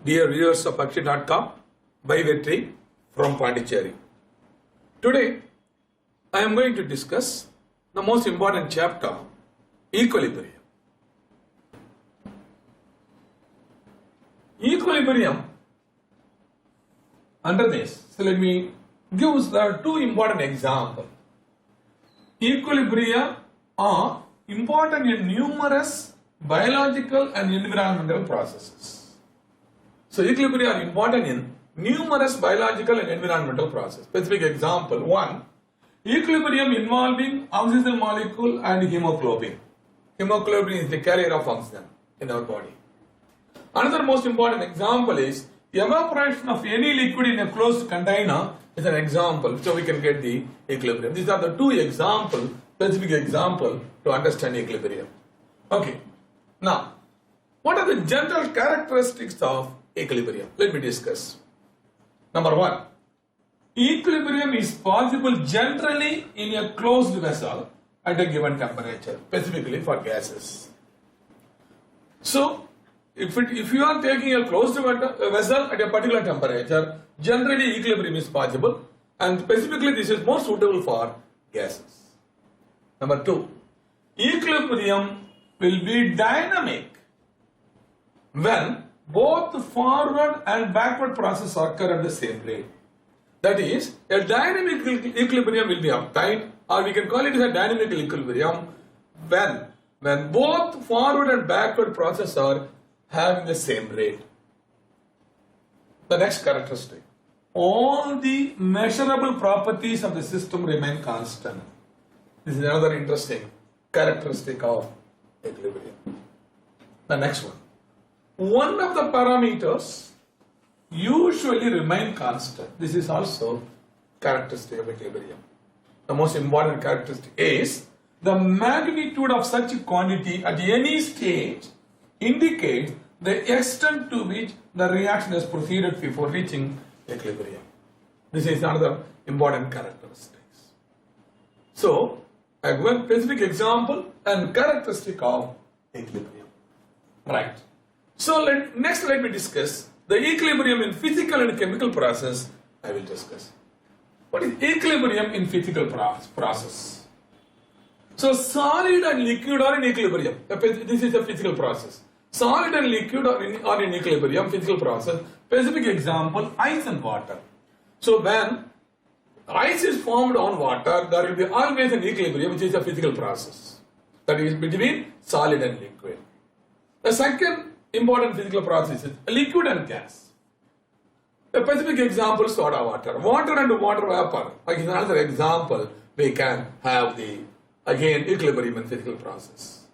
Dear viewers of Pakshi.com, by Vetri from Pondicherry. Today, I am going to discuss the most important chapter, equilibrium. Equilibrium, under this, so let me give the two important examples. Equilibria are important in numerous biological and environmental processes. So equilibria are important in numerous biological and environmental processes. Specific example, 1. Equilibrium involving oxygen molecule and hemoglobin. Hemoglobin is the carrier of oxygen in our body. Another most important example is evaporation of any liquid in a closed container is an example, so we can get the equilibrium. These are the two examples, specific example to understand equilibrium. Okay. Now, what are the general characteristics of equilibrium? Let me discuss. Number 1. Equilibrium is possible generally in a closed vessel at a given temperature, specifically for gases. So, if you are taking a closed vessel at a particular temperature, generally equilibrium is possible, and specifically this is more suitable for gases. Number 2. Equilibrium will be dynamic when both forward and backward processes occur at the same rate. That is, a dynamic equilibrium will be obtained, or we can call it as a dynamic equilibrium when both forward and backward processes are having the same rate. The next characteristic. All the measurable properties of the system remain constant. This is another interesting characteristic of equilibrium. The next one. One of the parameters usually remain constant. This is also characteristic of equilibrium. The most important characteristic is the magnitude of such a quantity at any stage indicates the extent to which the reaction has proceeded before reaching equilibrium. This is another important characteristic. So, I have one specific example and characteristic of equilibrium. Right. So, next let me discuss the equilibrium in physical and chemical process. I will discuss. What is equilibrium in physical process? So, solid and liquid are in equilibrium. This is a physical process. Solid and liquid are in equilibrium, physical process. Specific example, ice and water. So, when ice is formed on water, there will be always an equilibrium, which is a physical process. That is between solid and liquid. The second important physical process is liquid and gas. A specific example, soda water. Water and water vapor is another example. We can have the, again, equilibrium in physical process.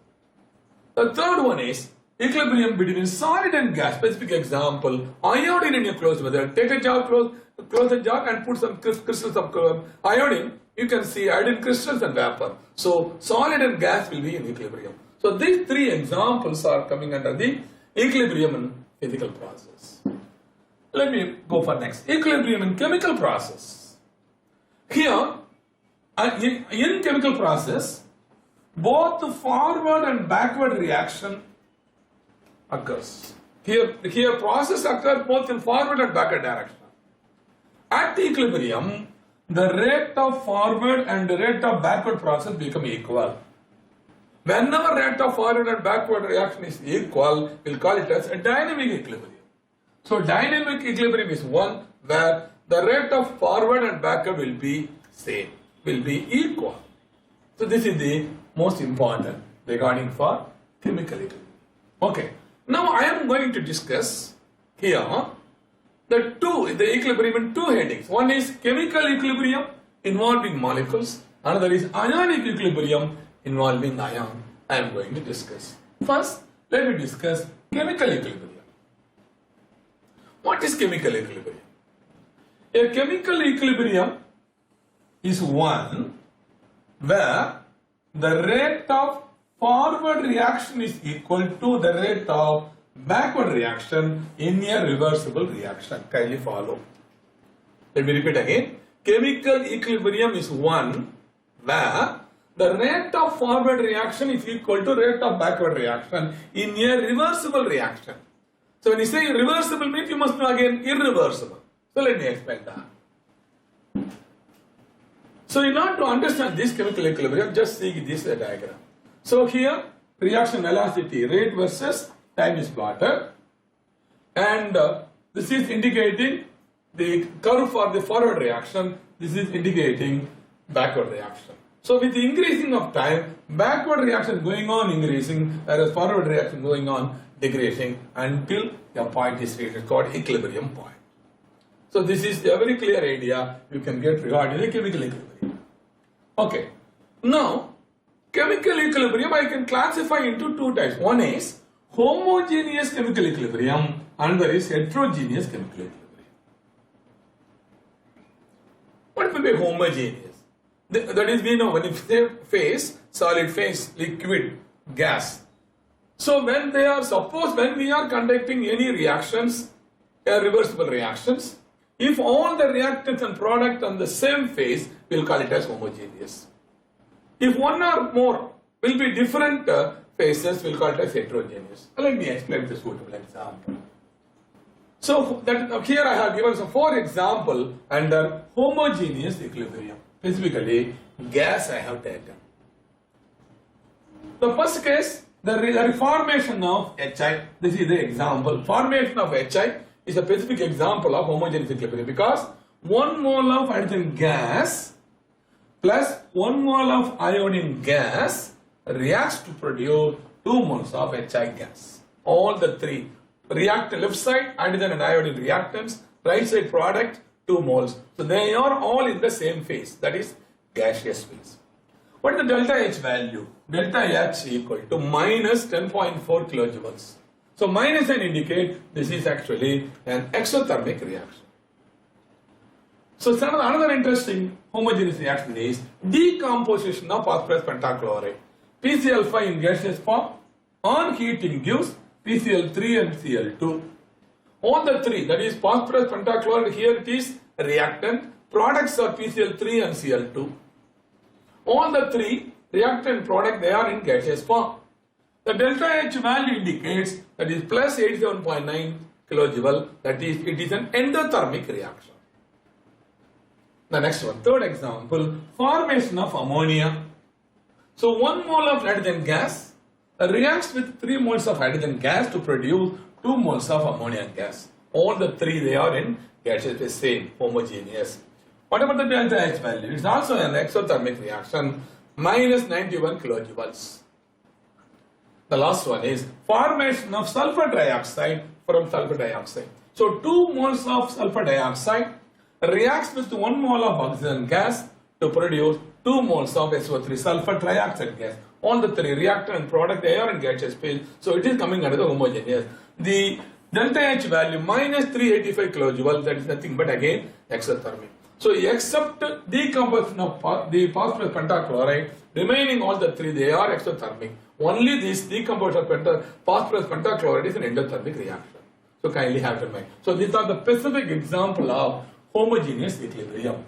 The third one is equilibrium between solid and gas. Specific example, iodine in a closed vessel. Take a jar, close the jar and put some crystals of iodine. You can see iodine crystals and vapor. So, solid and gas will be in equilibrium. So, these three examples are coming under the equilibrium in physical process. Let me go for next. Equilibrium in chemical process. Here, in chemical process, both forward and backward reaction occurs. Here process occurs both in forward and backward direction. At the equilibrium, the rate of forward and the rate of backward process become equal. Whenever rate of forward and backward reaction is equal, we'll call it as a dynamic equilibrium. So dynamic equilibrium is one where the rate of forward and backward will be same, will be equal. So this is the most important regarding for chemical equilibrium. Okay. Now I am going to discuss here the equilibrium in two headings. One is chemical equilibrium involving molecules. Another is ionic equilibrium involving ion. I am going to discuss. First, let me discuss chemical equilibrium. What is chemical equilibrium? A chemical equilibrium is one where the rate of forward reaction is equal to the rate of backward reaction in a reversible reaction. Kindly follow. Let me repeat again. Chemical equilibrium is one where the rate of forward reaction is equal to rate of backward reaction in a reversible reaction. So when you say reversible means you must know again irreversible. So let me explain that. So in order to understand this chemical equilibrium, just see this diagram. So here reaction velocity rate versus time is plotted, and this is indicating the curve for the forward reaction, this is indicating backward reaction. So with the increasing of time, backward reaction going on increasing, whereas forward reaction going on decreasing until a point is reached. It's called equilibrium point. So this is a very clear idea you can get regarding the chemical equilibrium. Okay. Now, chemical equilibrium I can classify into two types. One is homogeneous chemical equilibrium, another is heterogeneous chemical equilibrium. What will be homogeneous? That is, we know when you say phase, solid phase, liquid, gas. So when they are, suppose when we are conducting any reactions, reversible reactions, if all the reactants and product on the same phase, we will call it as homogeneous. If one or more will be different phases, we will call it as heterogeneous. Let me explain this suitable example. So that here I have given some 4 examples under homogeneous equilibrium. Specifically, gas I have taken. The first case, the formation of HI. This is the example. Formation of HI is a specific example of homogeneous equilibrium because 1 mole of hydrogen gas plus 1 mole of iodine gas reacts to produce 2 moles of HI gas. All the 3. Reactant left side, hydrogen and iodine reactants, right side product, 2 moles. So they are all in the same phase, that is gaseous phase. What is the delta H value? Delta H equal to minus 10.4 kilojoules. So minus and indicate this is actually an exothermic reaction. So another interesting homogeneous reaction is decomposition of phosphorus pentachloride. PCl5 in gaseous form on heating gives PCl3 and Cl2. All the 3, that is phosphorus pentachloride, here it is reactant, products are PCl3 and Cl2. All the 3 reactant product, they are in gaseous form. The delta H value indicates that is plus 87.9 kilojoule, that is it is an endothermic reaction. The next one, third example, formation of ammonia. So 1 mole of hydrogen gas reacts with 3 moles of hydrogen gas to produce 2 moles of ammonia gas. All the 3 they are in gaseous phase, same, homogeneous. What about the delta H value? It's also an exothermic reaction, minus 91 kilojoules. The last one is formation of sulfur dioxide from sulfur dioxide. So 2 moles of sulfur dioxide reacts with 1 mole of oxygen gas to produce 2 moles of SO3 sulfur dioxide gas. All the 3 reactant and product they are in gaseous phase, so it is coming under the homogeneous. The delta H value minus 385 kilojoules, that is nothing but again exothermic. So except decomposition of the phosphorus pentachloride, remaining all the 3 they are exothermic. Only this decomposition of phosphorus pentachloride is an endothermic reaction. So kindly have in mind. So these are the specific example of homogeneous equilibrium.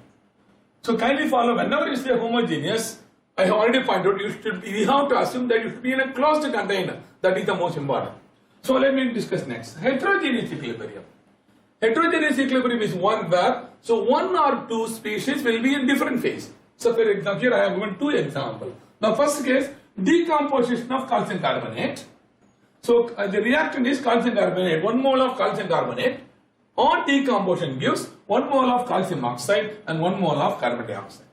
So kindly follow, whenever you say homogeneous, I have already pointed out, we have to assume that you should be in a closed container. That is the most important. So let me discuss next. Heterogeneous equilibrium. Heterogeneous equilibrium is one where, so 1 or 2 species will be in different phase. So for example, here I have given 2 examples. Now first case, decomposition of calcium carbonate. So the reactant is calcium carbonate. 1 mole of calcium carbonate on decomposition gives 1 mole of calcium oxide and 1 mole of carbon dioxide.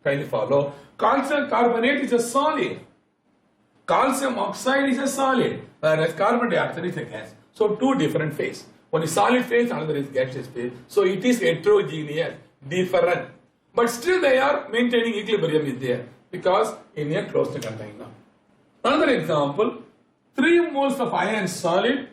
Kindly follow. Calcium carbonate is a solid. Calcium oxide is a solid, whereas carbon dioxide is a gas. So 2 different phases. One is solid phase, another is gaseous phase. So it is heterogeneous, different. But still they are maintaining equilibrium is there because in a closed container. Another example, 3 moles of iron solid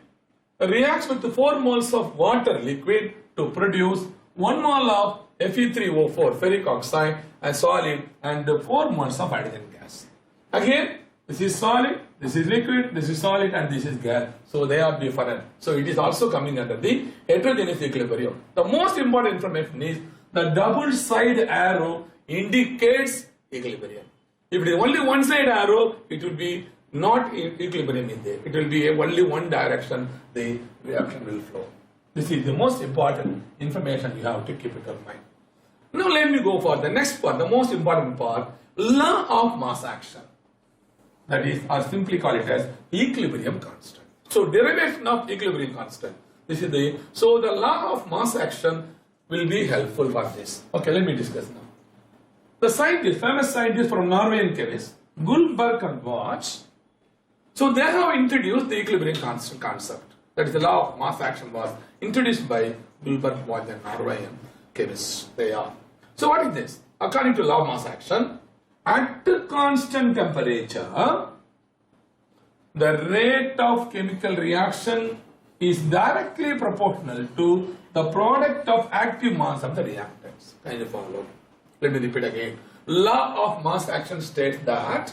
reacts with 4 moles of water liquid to produce 1 mole of Fe3O4 ferric oxide and solid and 4 moles of hydrogen gas. Again, this is solid, this is liquid, this is solid and this is gas. So they are different. So it is also coming under the heterogeneous equilibrium. The most important information is the double side arrow indicates equilibrium. If it is only one side arrow, it will be not equilibrium is there. It will be only one direction, the reaction will flow. This is the most important information you have to keep it in mind. Now let me go for the next part, the most important part, law of mass action. That is, or simply call it as equilibrium constant. So derivation of equilibrium constant. This is so the law of mass action will be helpful for this. Okay, let me discuss now. The scientist, famous scientist from Norwegian chemist, Gunasegaran and Bosch, so they have introduced the equilibrium constant concept. That is, the law of mass action was introduced by Gunasegaran, Bosch, and Norwegian chemists. They are. So what is this? According to law of mass action, at constant temperature, the rate of chemical reaction is directly proportional to the product of active mass of the reactants. Kind of follow. Let me repeat again. Law of mass action states that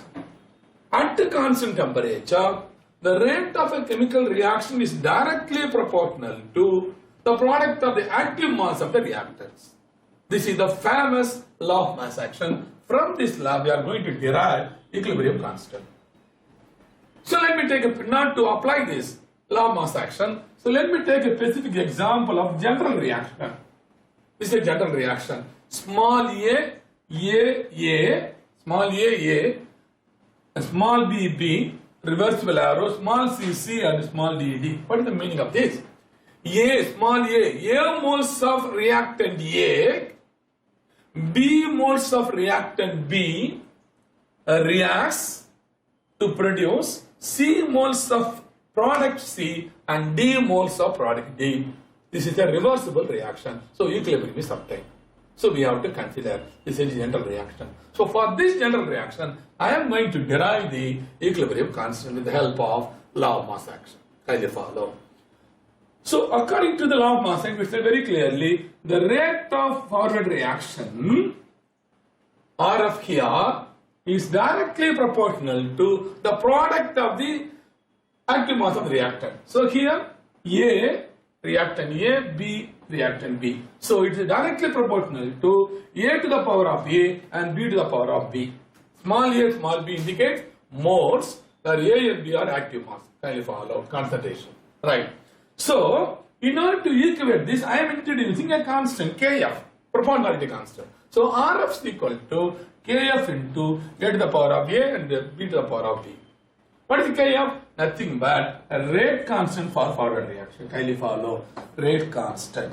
at constant temperature, the rate of a chemical reaction is directly proportional to the product of the active mass of the reactants. This is the famous law of mass action. From this law, we are going to derive equilibrium constant. So let me take not to apply this law of mass action. So let me take a specific example of general reaction. This is a general reaction. Small a, small b, reversible arrow, small c, and small d. What is the meaning of this? Small a moles of reactant A, B moles of reactant B reacts to produce C moles of product C and D moles of product D. This is a reversible reaction. So equilibrium is obtained. So we have to consider this is a general reaction. So for this general reaction, I am going to derive the equilibrium constant with the help of law of mass action. Kindly follow. So according to the law of mass action, we say very clearly the rate of forward reaction R of here is directly proportional to the product of the active mass of the reactant. So here A reactant A, B reactant B. So it is directly proportional to A to the power of A and B to the power of B. Small a, small b indicates moles, where A and B are active mass. Kindly follow, concentration. Right. So in order to equate this, I am introducing a constant Kf, proportionality constant. So Rf is equal to Kf into A to the power of A and B to the power of B. What is Kf? Nothing but a rate constant for forward reaction. Kindly follow, rate constant.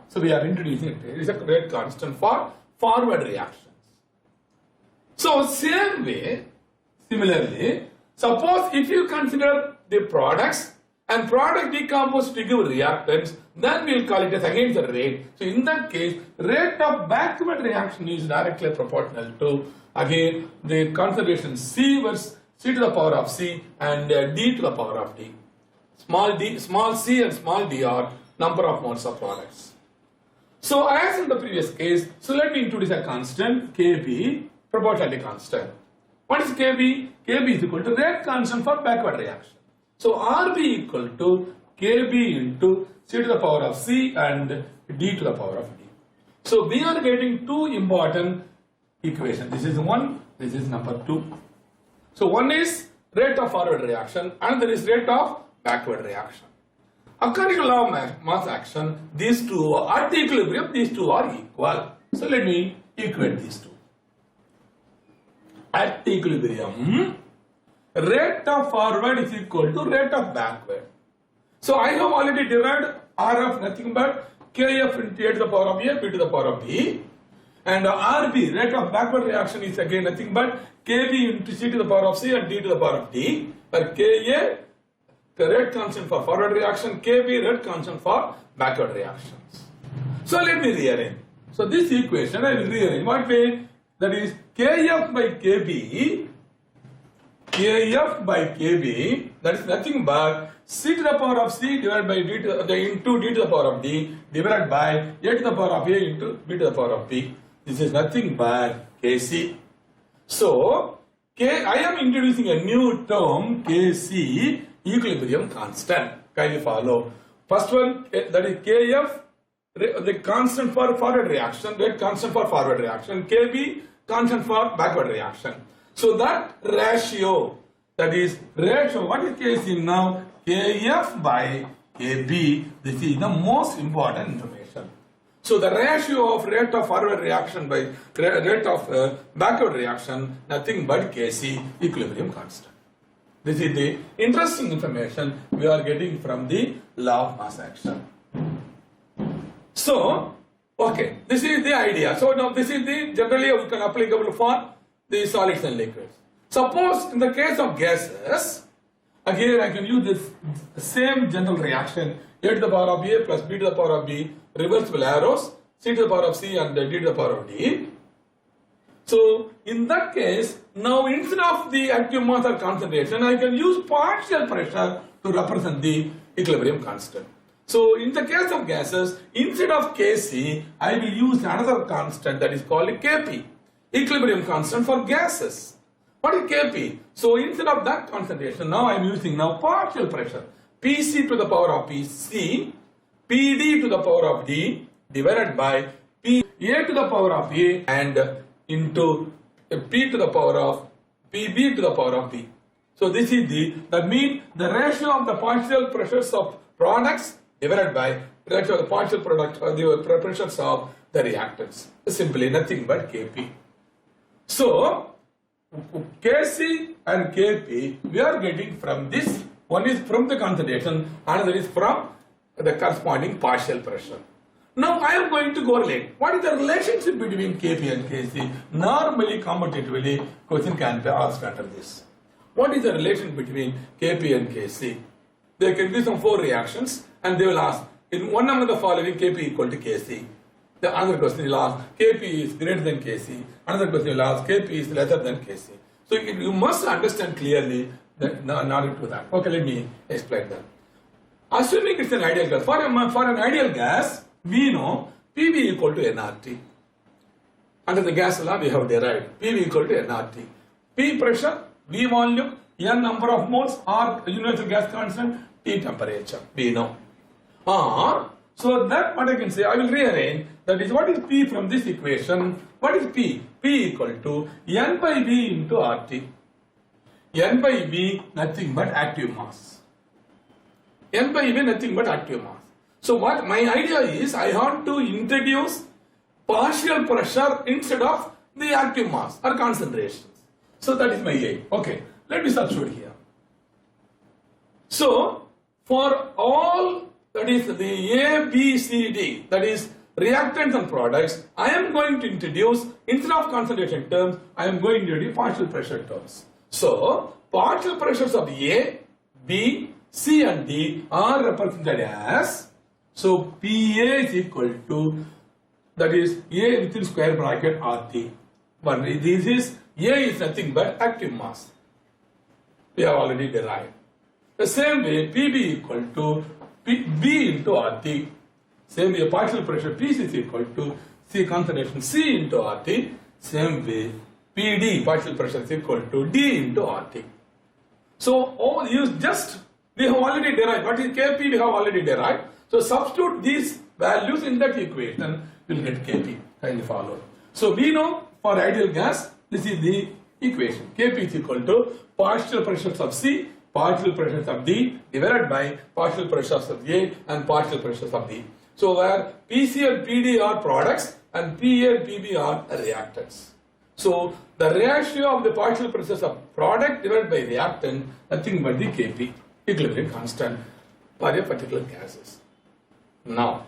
So we are introducing it. It is a rate constant for forward reactions. So same way, similarly, suppose if you consider the products and product decomposed to give reactants, then we will call it as again the rate. So in that case, rate of backward reaction is directly proportional to again the concentration C versus C to the power of C and D to the power of D. Small c and small d are number of moles of products. So as in the previous case, so let me introduce a constant Kb, proportionality constant. What is Kb? Kb is equal to rate constant for backward reaction. So Rb equal to Kb into C to the power of C and D to the power of D. So we are getting two important equations. This is one, this is number two. So one is rate of forward reaction, another is rate of backward reaction. According to law of mass action, these two are at equilibrium, these two are equal. So let me equate these two. At equilibrium, rate of forward is equal to rate of backward. So I have already derived R of nothing but Kf into A to the power of A, B to the power of B. And Rb, rate of backward reaction, is again nothing but Kb into C to the power of C and D to the power of D. Where Ka, the rate constant for forward reaction, Kb, rate constant for backward reactions. So let me rearrange. So this equation I will rearrange. What way? That is Kf by Kb, that is nothing but C to the power of C divided by D to into D to the power of D divided by A to the power of A into B to the power of B. This is nothing but Kc. So I am introducing a new term Kc, equilibrium constant. Kindly follow. First one, that is Kf, the constant for forward reaction, rate constant for forward reaction, Kb, constant for backward reaction. So that ratio that is ratio. What is Kc now? Kf by Kb. This is the most important information. So the ratio of rate of forward reaction by rate of backward reaction, nothing but Kc, equilibrium constant. This is the interesting information we are getting from the law of mass action. So, okay, this is the idea. So now this is the generally we can applicable for the solids and liquids. Suppose in the case of gases, again I can use this same general reaction, a to the power of A plus B to the power of B, reversible arrows, C to the power of C and D to the power of D. So in that case, now instead of the active mass or concentration, I can use partial pressure to represent the equilibrium constant. So in the case of gases, instead of Kc, I will use another constant that is called Kp, equilibrium constant for gases. What is Kp? So instead of that concentration, now I am using now partial pressure. Pc to the power of Pc, Pd to the power of D divided by Pa to the power of A and into P to the power of Pb to the power of B. So this is that means the ratio of the partial pressures of products divided by ratio of the partial product or the pressures of the reactants. Simply nothing but Kp. So Kc and Kp we are getting from this. One is from the concentration, another is from the corresponding partial pressure. Now I am going to correlate. What is the relationship between Kp and Kc? Normally, competitively, question can be asked under this. What is the relation between Kp and Kc? There can be some 4 reactions and they will ask, in one among the following Kp equal to Kc. The other question will ask, Kp is greater than Kc. Another question will ask, Kp is lesser than Kc. So you must understand clearly that in order to that. Okay, let me explain that. Assuming it's an ideal gas, for an ideal gas, we know Pv equal to nRT. Under the gas law, we have derived Pv equal to nRT. P pressure, V volume, N number of moles, R universal gas constant, T temperature. We know. So that what I can say, I will rearrange. That is, what is P from this equation? What is P? P equal to N by V into RT. N by V nothing but active mass. N by V nothing but active mass. So what my idea is, I want to introduce partial pressure instead of the active mass or concentrations. So that is my aim. Okay, let me substitute here. So for all, that is the A, B, C, D, that is reactants and products, I am going to introduce, instead of concentration terms, I am going to introduce partial pressure terms. So partial pressures of A, B, C and D are represented as, so Pa is equal to, that is A within square bracket RT. But this is, A is nothing but active mass. We have already derived. The same way Pb equal to B into RT. Same way partial pressure Pc is equal to C concentration C into RT. Same way Pd partial pressure is equal to D into RT. So we have already derived. What is Kp? We have already derived. So substitute these values in that equation, we will get Kp. Kindly follow. So we know for ideal gas, this is the equation. Kp is equal to partial pressures of C, partial pressures of D divided by partial pressures of A and partial pressures of D. So where Pc and Pd are products and Pa and Pb are reactants. So the ratio of the partial pressures of product divided by reactant, nothing but the Kp, equilibrium constant for a particular gases. Now,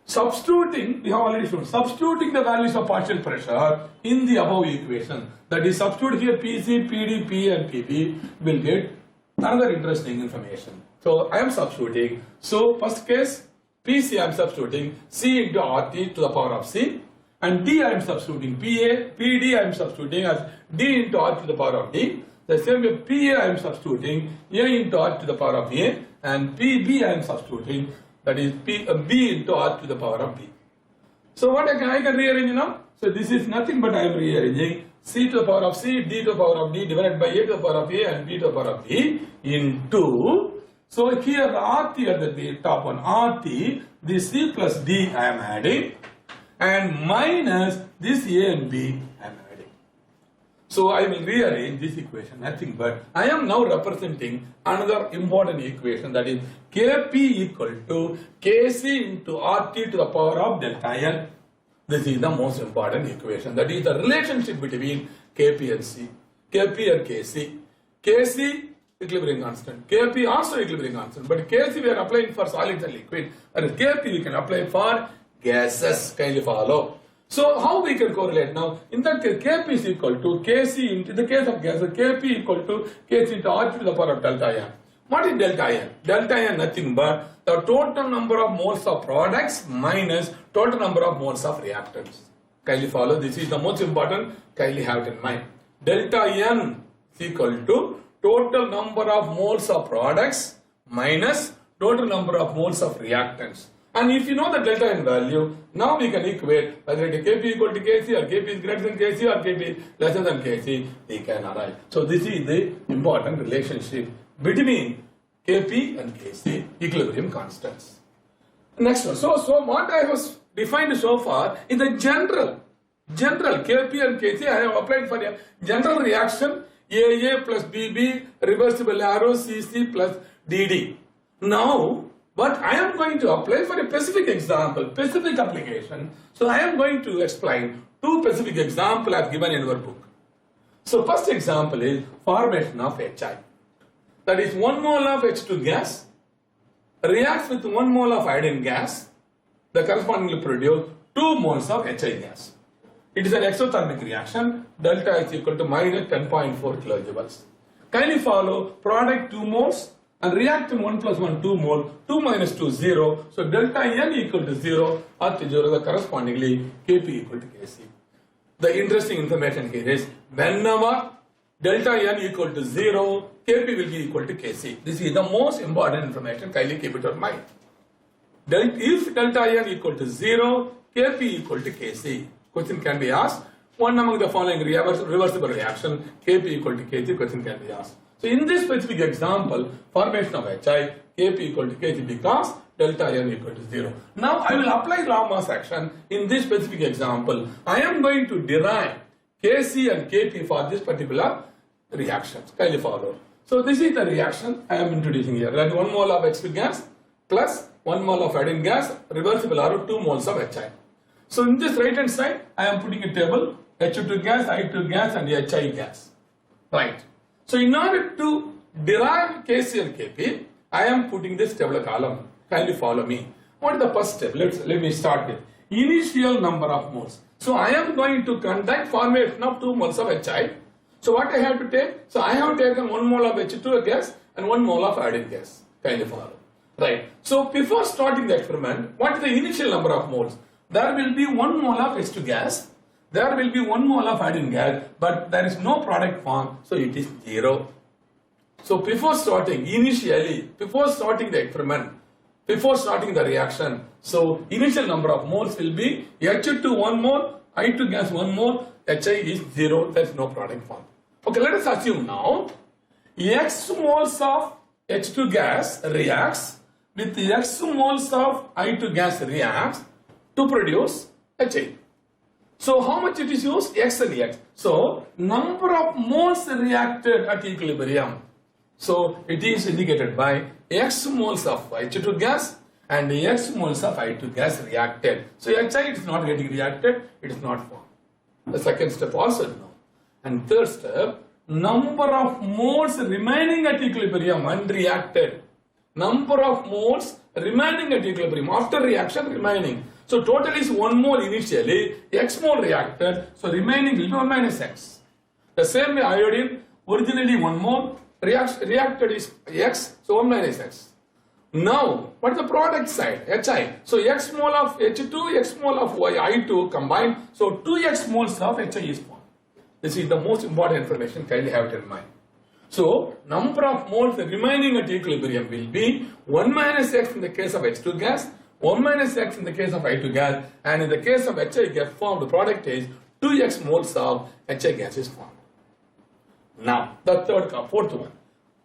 substituting, we have already shown, substituting the values of partial pressure in the above equation, that is substitute here Pc, Pd, P and Pb, will get another interesting information. So I am substituting, so first case, Pc I am substituting C into RT to the power of C, and D I am substituting Pa, Pd I am substituting as D into R to the power of D. The same way Pa I am substituting A into R to the power of A, and Pb I am substituting, that is B into R to the power of B. So what I can rearrange now? So this is nothing but I am rearranging C to the power of C, D to the power of D divided by A to the power of A and B to the power of B into, so here the RT at the top one, RT, this C plus D I am adding, and minus this A and B I am adding. So I will rearrange this equation, nothing but I am now representing another important equation, that is Kp equal to Kc into RT to the power of delta N. This is the most important equation, that is the relationship between Kp and C. Kp and Kc. Kc equilibrium constant, Kp also equilibrium constant, but Kc we are applying for solids and liquid, and Kp we can apply for gases. Kindly follow. So how we can correlate now? In that case, Kp is equal to Kc into, in the case of gases, Kp equal to Kc into RT to the power of delta N. What is delta N? Delta N nothing but the total number of moles of products minus total number of moles of reactants. Kindly follow. This is the most important. Kindly have it in mind. Delta N is equal to total number of moles of products minus total number of moles of reactants. And if you know the delta N value, now we can equate whether it is Kp equal to Kc or Kp is greater than Kc or Kp lesser than Kc, we can arrive. So this is the important relationship between Kp and Kc, equilibrium constants. Next one. So what I have defined so far is the general Kp and Kc. I have applied for a general reaction AA plus BB, reversible arrow Cc plus DD. Now, but I am going to apply for a specific example, specific application. So I am going to explain two specific examples I have given in our book. So first example is formation of HI. That is 1 mole of H2 gas reacts with 1 mole of iodine gas. The correspondingly produce 2 moles of HI gas. It is an exothermic reaction. Delta is equal to minus 10.4 kilojoules. Kindly follow product 2 moles. And reactant 1 plus 1, 2 mole, 2 minus 2, 0. So delta N equal to 0, or to 0, the correspondingly Kp equal to Kc. The interesting information here is whenever delta N equal to 0, Kp will be equal to Kc. This is the most important information, kindly keep it in mind. If delta N equal to 0, Kp equal to Kc. Question can be asked, one among the following reversible reaction, Kp equal to Kc, question can be asked. So in this specific example, formation of HI, Kp equal to Kc because delta N equal to 0. Now I will apply law of mass action in this specific example. I am going to derive Kc and Kp for this particular reaction. Kindly follow. So this is the reaction I am introducing here. That 1 mole of H2 gas plus 1 mole of iodine gas, reversible arrow 2 moles of HI. So in this right hand side, I am putting a table, H2 gas, I2 gas and HI gas. Right. So in order to derive Kc and Kp, I am putting this table column. Kindly follow me. What is the first step? Let me start with initial number of moles. So I am going to conduct formation of 2 moles of HI. So what I have to take? So I have taken 1 mole of H2 gas and 1 mole of iodine gas. Kindly follow. Right. So before starting the experiment, what is the initial number of moles? There will be 1 mole of H2 gas. There will be 1 mole of iodine gas, but there is no product formed, so it is 0. So before starting, initially, before starting the experiment, before starting the reaction, so initial number of moles will be H2 1 mole, I2 gas 1 mole, HI is 0, there is no product formed. Okay, let us assume now, X moles of H2 gas reacts with X moles of I2 gas reacts to produce HI. So how much it is used? X and X. So number of moles reacted at equilibrium. So it is indicated by X moles of H2 gas and X moles of I2 gas reacted. So HI it is not getting reacted, it is not formed. The second step also no. And third step, number of moles remaining at equilibrium unreacted. Number of moles remaining at equilibrium after reaction remaining. So total is 1 mole initially, X mole reacted, so remaining will be 1 minus X. The same way iodine, originally 1 mole, reacted is X, so 1 minus X. Now, what is the product side? HI. So X mole of H2, X mole of I2 combined, so 2X moles of HI is formed. This is the most important information, kindly have it in mind. So, number of moles remaining at equilibrium will be 1 minus X in the case of H2 gas, 1 minus X in the case of I2 gas, and in the case of HI gas formed, the product is 2X moles of HI gas is formed. Now, the fourth one,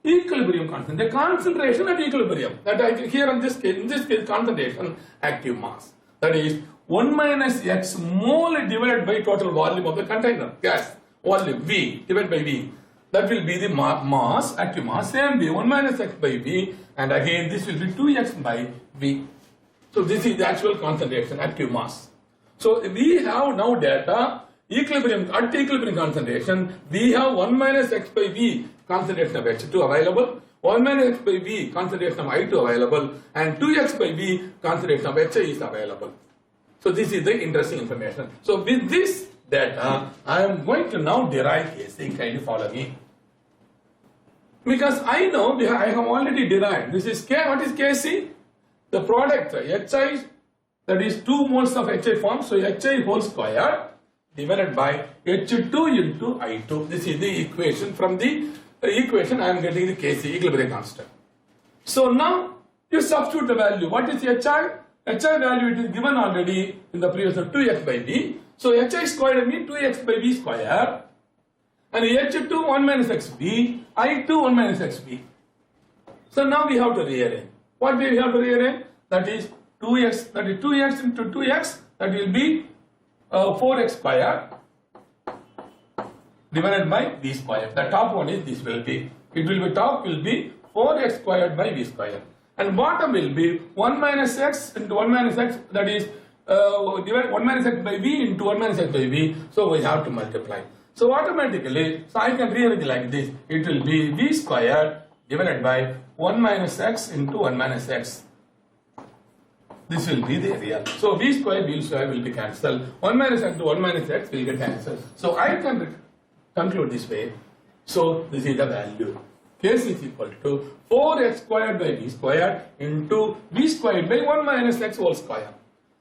equilibrium constant, the concentration at equilibrium, that here in this case concentration, active mass, that is 1 minus X mole divided by total volume of the container, gas, volume V divided by V. That will be the mass, active mass, same way 1 minus x by V, and again this will be 2x by V. So this is the actual concentration, active mass. So we have now data, equilibrium, at equilibrium concentration, we have 1 minus x by V concentration of H2 available, 1 minus x by V concentration of I2 available, and 2x by V concentration of HI is available. So this is the interesting information. So with this data, I am going to now derive Kc. Can you follow me? Because I know I have already derived. This is K. What is Kc? The product HI, that is 2 moles of HI form. So HI whole square divided by H2 into I2. This is the equation. From the equation, I am getting the Kc, equilibrium constant. So now you substitute the value. What is HI? HI value it is given already in the previous 2x by V. So HI squared means 2x by V square. And H2 1 minus xv, I2 1 minus xv. So now we have to rearrange. What do we have to rearrange? That is 2x, that is 2x into 2x, that will be 4x square divided by V square. The top one is this will be, it will be top will be 4x squared by V square. And bottom will be 1 minus x into 1 minus x, that is divide 1 minus x by V into 1 minus x by V. So we have to multiply. So automatically, so I can rearrange like this. It will be V squared divided by 1 minus x into 1 minus x. This will be the real. So V square will be cancelled. 1 minus x into 1 minus x will get cancelled. So I can conclude this way. So this is the value. Kc is equal to 4x squared by V squared into V squared by 1 minus x whole square.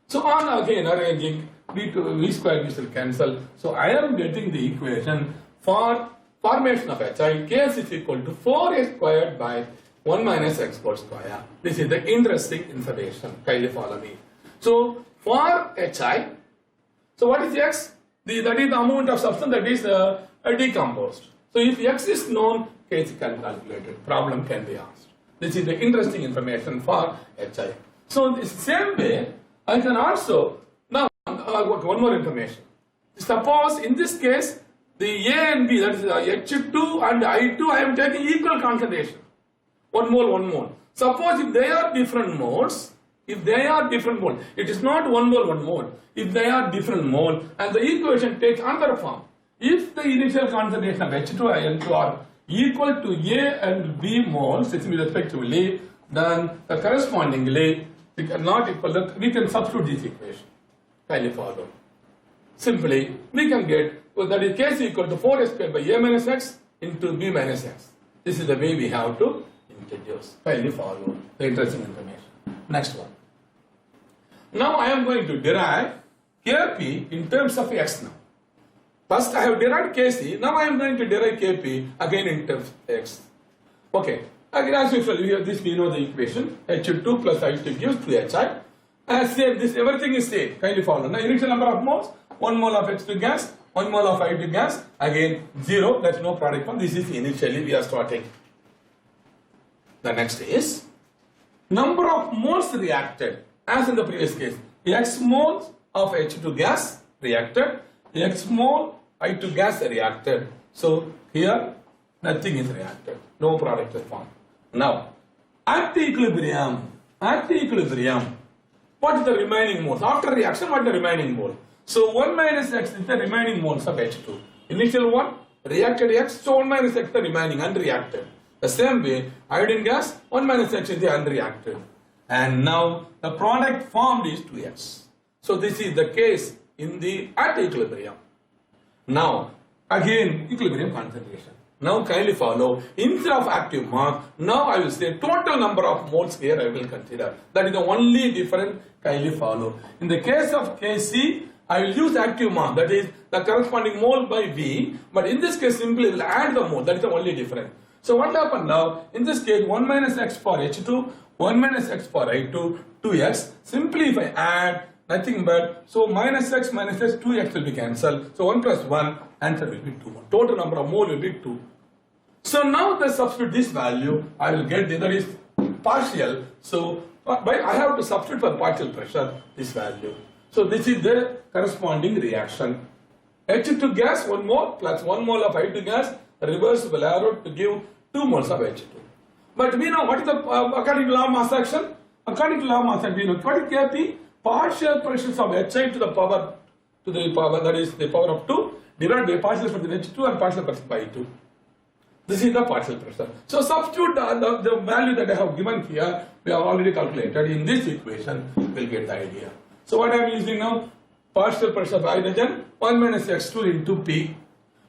So on again arranging V square will cancel. So I am getting the equation for formation of HI. Kc is equal to 4x squared by 1 minus x whole square. This is the interesting information. Kindly follow me. So for HI, so what is X? That is the amount of substance that is decomposed. So if X is known, Kc can be calculated. Problem can be asked. This is the interesting information for HI. So in the same way, I can also, now one more information. Suppose in this case, the A and B, that is H2 and I2, I am taking equal concentration. 1 mole, 1 mole. Suppose if they are different moles, it is not 1 mole, 1 mole. If they are different mole, and the equation takes another form. If the initial concentration of H2 and N2 are equal to A and B moles, respectively, then correspondingly, we cannot equal, we can substitute this equation. Kindly follow. Simply, we can get, well, that is Kc equal to 4x squared by A minus x into B minus x. This is the way we have to introduce. Kindly follow the interesting information. Next one. Now I am going to derive Kp in terms of x now. First I have derived Kc, now I am going to derive Kp again in terms of x. Okay. Again, as usual, we know the equation. H2 plus I2 gives 2HI. As same, this everything is same. Kindly follow. Now, initial number of moles, 1 mole of H2 gas, 1 mole of I2 gas. Again, 0. That's no product form. This is initially we are starting. The next is number of moles reacted. As in the previous case, X moles of H2 gas reacted, X mole I2 gas reacted. So here, nothing is reacted. No product is formed. Now, at the equilibrium, what is the remaining moles? After reaction, what is the remaining mole? So 1 minus x is the remaining moles of H2. Initial one, reacted x, so 1 minus x is the remaining, unreacted. The same way, iodine gas, 1 minus x is the unreacted. And now, the product formed is 2x. So this is the case in the at equilibrium. Now, again, equilibrium concentration. Now kindly follow, instead of active mass, now I will say total number of moles here I will consider. That is the only difference, kindly follow. In the case of Kc, I will use active mass, that is the corresponding mole by V, but in this case simply will add the mole, that is the only difference. So what happened now, in this case 1 minus x for H2, 1 minus x for I2, 2x, simply if I add, nothing but, so minus x, 2x will be cancelled. So 1 plus 1, answer will be 2. Total number of mole will be 2. So now the substitute this value, I will get the, that is partial. So I have to substitute for partial pressure this value. So this is the corresponding reaction. H2 gas 1 mole plus 1 mole of I2 gas, reversible arrow to give 2 moles of H2. But we know what is the according to law of mass action? According to law of mass action, we know what is Kp? Partial pressures of Hi to the power that is the power of 2 divided by partial pressure of H2 and partial pressure by 2. This is the partial pressure. So substitute the value that I have given here, we have already calculated in this equation, we'll get the idea. So what I am using now? Partial pressure of hydrogen 1 minus x2 into P.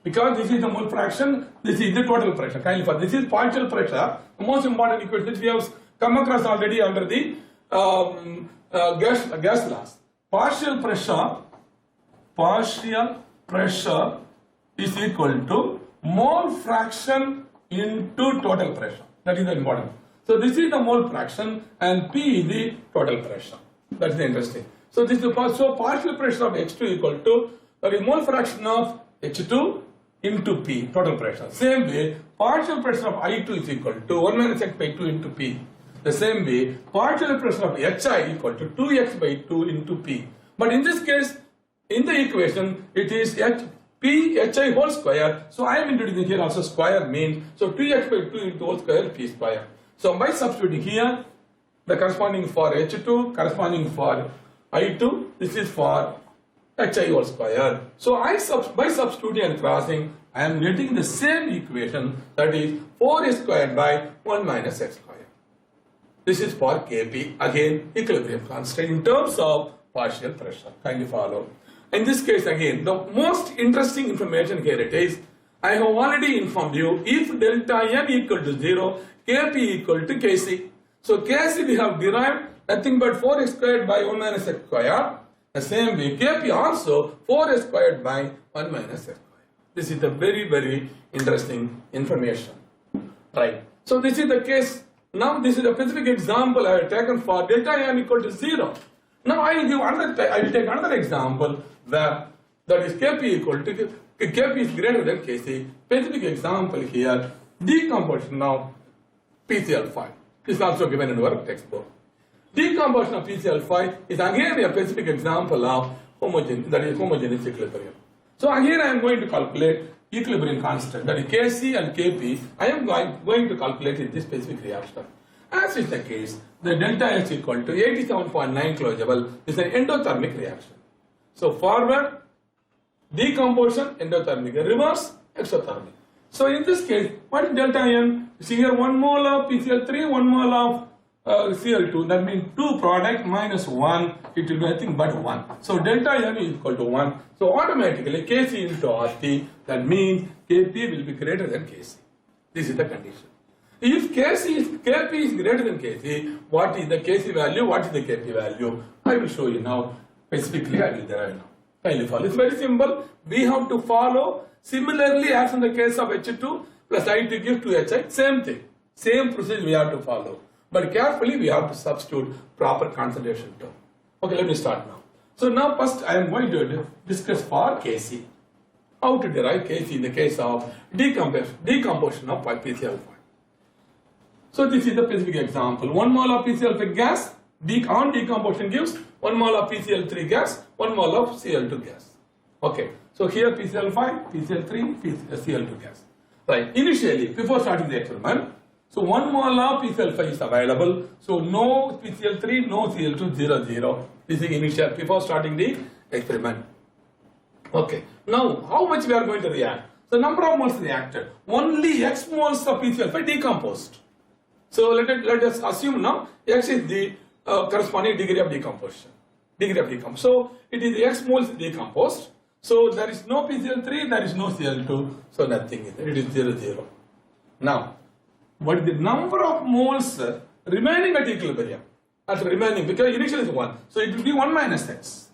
Because this is the mole fraction, this is the total pressure. Kindly for this is partial pressure, the most important equation which we have come across already under the gas laws. Partial pressure is equal to mole fraction into total pressure. That is the important. So this is the mole fraction and P is the total pressure. That is interesting. So this is partial pressure of H2 equal to that is mole fraction of H2 into P, total pressure. Same way, partial pressure of I2 is equal to 1 minus x by 2 into P. The same way, partial pressure of Hi equal to 2x by 2 into P. But in this case, in the equation, it is P Hi whole square. So I am introducing here also square means, so 2x by 2 into whole square P square. So by substituting here, the corresponding for H2, corresponding for I2, this is for Hi whole square. So by substituting and crossing, I am getting the same equation, that is 4 squared by 1 minus x square. This is for Kp, again equilibrium constant in terms of partial pressure. Kindly follow. In this case again, the most interesting information here it is, I have already informed you, if delta n equal to 0, Kp equal to Kc. So Kc we have derived nothing but 4 squared by 1 minus x square. The same way, Kp also 4 squared by 1 minus x square. This is the very interesting information. Right. So this is the case. Now this is a specific example I have taken for delta n equal to 0. Now I will take another example where that is Kp equal to Kp is greater than Kc. Specific example here, decomposition of PCl5 is also given in our textbook. Decomposition of PCl5 is again a specific example of homogeneous equilibrium. So again I am going to calculate equilibrium constant, that is Kc and Kp. I am going to calculate in this specific reaction. As is the case, the delta S equal to 87.9 kilojoule is an endothermic reaction. So forward, decomposition, endothermic, reverse, exothermic. So in this case, what is delta N? See here 1 mole of PCl3, 1 mole of Cl2, that means 2 product minus 1, it will be nothing but 1. So delta N is equal to 1. So automatically Kc into RT, that means Kp will be greater than Kc. This is the condition. If Kp is greater than Kc, what is the Kc value, what is the Kp value? I will show you now, specifically I will derive now. Kindly follow. It's very simple. We have to follow similarly as in the case of H2 plus I2 gives 2Hi, same thing. Same procedure we have to follow. But carefully we have to substitute proper concentration term. Okay, let me start now. So now first I am going to discuss for Kc. How to derive Kc in the case of decomposition of PCl5. So this is the specific example. 1 mole of PCl5 gas on decomposition gives 1 mole of PCl3 gas, 1 mole of Cl2 gas. Okay, so here PCl5, PCl3, Cl2 gas. Right, initially before starting the experiment, so 1 mole of PCl5 is available. So no PCl3, no Cl2, 0, 0. This is initial before starting the experiment. Okay, now how much we are going to react? So number of moles reacted. Only X moles of PCl5 decomposed. So let us assume now X is the corresponding degree of decomposition. So it is X moles decomposed. So there is no PCl3, there is no Cl2. So nothing is there. It is 0, 0. Now, what is the number of moles remaining at equilibrium? Because initially is 1. So it will be 1 minus X.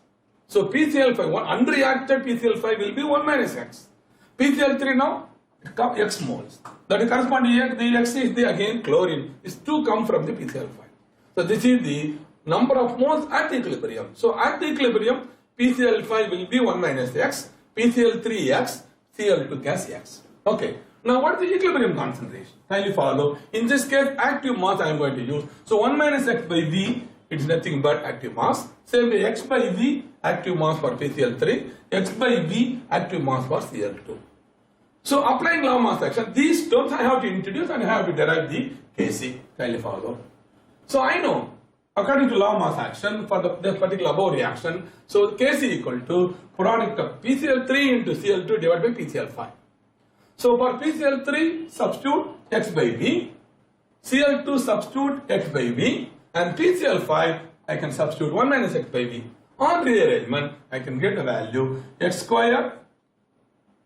So PCl5, unreacted PCl5 will be 1 minus X. PCl3 now, X moles. That is corresponding to the X is the again chlorine. Is to come from the PCl5. So this is the number of moles at equilibrium. So at the equilibrium, PCl5 will be 1 minus X, PCl3 X, Cl2 gas X. Okay. Now what is the equilibrium concentration? Kindly follow. In this case, active mass I am going to use. So 1 minus X by V, it is nothing but active mass. Same way X by V, active mass for PCl3, X by V active mass for Cl2. So applying law of mass action, these terms I have to introduce and I have to derive the Kc. Kindly follow. So I know, according to law of mass action for the particular above reaction, so Kc equal to product of PCl3 into Cl2 divided by PCl5. So for PCl3 substitute X by V, Cl2 substitute X by V, and PCl5 I can substitute 1 minus X by V. On rearrangement, I can get the value X square